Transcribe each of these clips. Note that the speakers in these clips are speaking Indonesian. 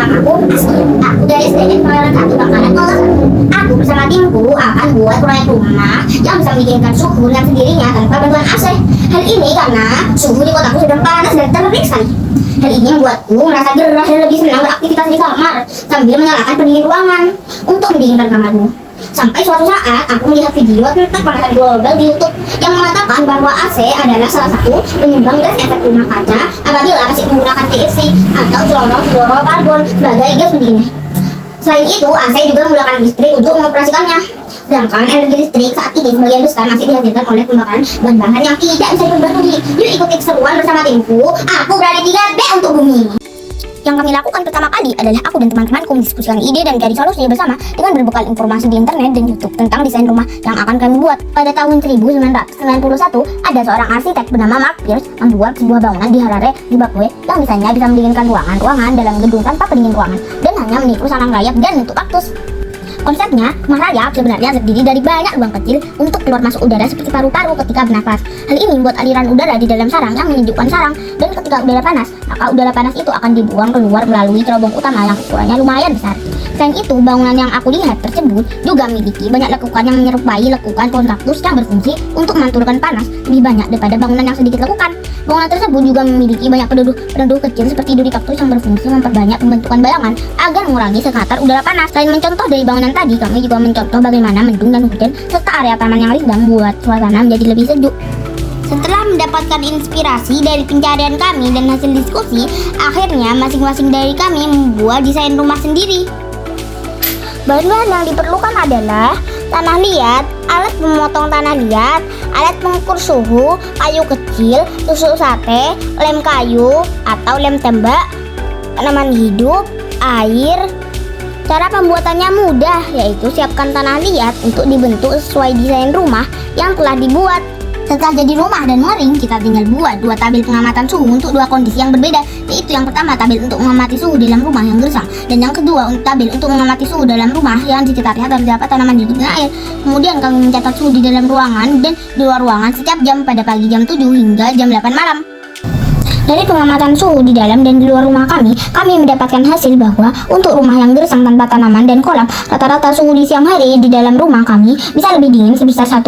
namaku Aski. Aku dari SDN Pelayaran 1 Bangkalan kelas 1. Aku bersama timku akan buat proyek rumah yang bisa mendinginkan suhu dengan sendirinya tanpa bantuan AC. Hal ini karena suhu di kotaku sedang panas dan terik sekali. Hal ini membuatku merasa gerah dan lebih senang beraktivitas di kamar sambil menyalakan pendingin ruangan untuk mendinginkan kamarmu. Sampai suatu saat aku melihat video tentang pemanasan global di YouTube yang mengatakan bahwa AC adalah salah satu penyumbang gas efek rumah kaca apabila masih menggunakan TFC atau fluorokarbon sebagai gas pendingin. Selain itu, AC juga menggunakan listrik untuk mengoperasikannya. Sedangkan energi listrik saat ini sebagian besar masih dihasilkan oleh pembakaran bahan-bahan yang tidak bisa diperbarui. Yuk ikuti keseruan bersama timku. Aku berani 3B untuk bumi. Yang kami lakukan pertama kali adalah aku dan teman-temanku mendiskusikan ide dan cari solusi bersama dengan berbekal informasi di internet dan YouTube tentang desain rumah yang akan kami buat. Pada tahun 1991, ada seorang arsitek bernama Mark Pierce membuat sebuah bangunan di Harare, Zimbabwe yang misalnya bisa mendinginkan ruangan dalam gedung tanpa pendingin ruangan dan hanya menipu sarang rayap dan nutup kaktus. Konsepnya, rumah rayap sebenarnya terdiri dari banyak lubang kecil untuk keluar masuk udara seperti paru-paru ketika bernafas. Hal ini membuat aliran udara di dalam sarang yang menyejukkan sarang, dan ketika udara panas, maka udara panas itu akan dibuang keluar melalui cerobong utama yang ukurannya lumayan besar. Selain itu, bangunan yang aku lihat tersebut juga memiliki banyak lekukan yang menyerupai lekukan pohon kaktus yang berfungsi untuk memantulkan panas lebih banyak daripada bangunan yang sedikit lekukan. Bangunan tersebut juga memiliki banyak peneduh kecil seperti duri kaktus yang berfungsi memperbanyak pembentukan bayangan agar mengurangi sekatan udara panas. Selain mencontoh dari bangunan tadi, kami juga mencontoh bagaimana mendung dan hujan serta area taman yang rindang buat suasana menjadi lebih sejuk. Setelah mendapatkan inspirasi dari pencarian kami dan hasil diskusi, akhirnya masing-masing dari kami membuat desain rumah sendiri. Bahan-bahan yang diperlukan adalah tanah liat, alat memotong tanah liat, alat pengukur suhu, kayu kecil, tusuk sate, lem kayu atau lem tembak, tanaman hidup, air. Cara pembuatannya mudah, yaitu siapkan tanah liat untuk dibentuk sesuai desain rumah yang telah dibuat. Setelah jadi rumah dan mengering, kita tinggal buat dua tabel pengamatan suhu untuk dua kondisi yang berbeda, yaitu yang pertama tabel untuk mengamati suhu dalam rumah yang gersang, dan yang kedua tabel untuk mengamati suhu dalam rumah yang di sekitarnya terdapat tanaman hidup dan air. Kemudian kami mencatat suhu di dalam ruangan dan di luar ruangan setiap jam pada pagi jam 7 hingga jam 8 malam. Dari pengamatan suhu di dalam dan di luar rumah kami mendapatkan hasil bahwa untuk rumah yang gersang tanpa tanaman dan kolam, rata-rata suhu di siang hari di dalam rumah kami bisa lebih dingin sebesar 1,62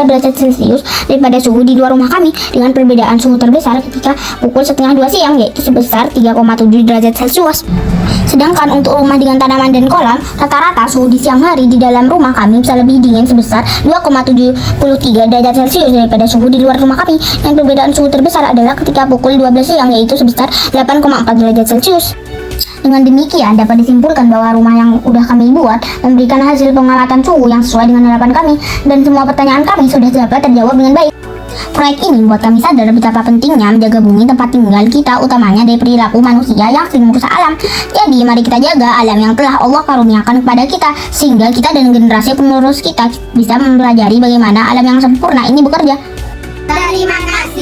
derajat Celcius daripada suhu di luar rumah kami, dengan perbedaan suhu terbesar ketika pukul 1:30 siang, yaitu sebesar 3,7 derajat Celcius. Sedangkan untuk rumah dengan tanaman dan kolam, rata-rata suhu di siang hari di dalam rumah kami bisa lebih dingin sebesar 2,73 derajat Celcius daripada suhu di luar rumah kami, yang perbedaan suhu terbesar adalah ketika pukul 12 siang, yaitu sebesar 8,4 derajat Celcius. Dengan demikian dapat disimpulkan bahwa rumah yang udah kami buat memberikan hasil pengamatan suhu yang sesuai dengan harapan kami, dan semua pertanyaan kami sudah dapat terjawab dengan baik. Proyek ini membuat kami sadar betapa pentingnya menjaga bumi tempat tinggal kita, utamanya dari perilaku manusia yang sering merusak alam. Jadi mari kita jaga alam yang telah Allah karuniakan kepada kita, sehingga kita dan generasi penerus kita bisa mempelajari bagaimana alam yang sempurna ini bekerja. Terima kasih.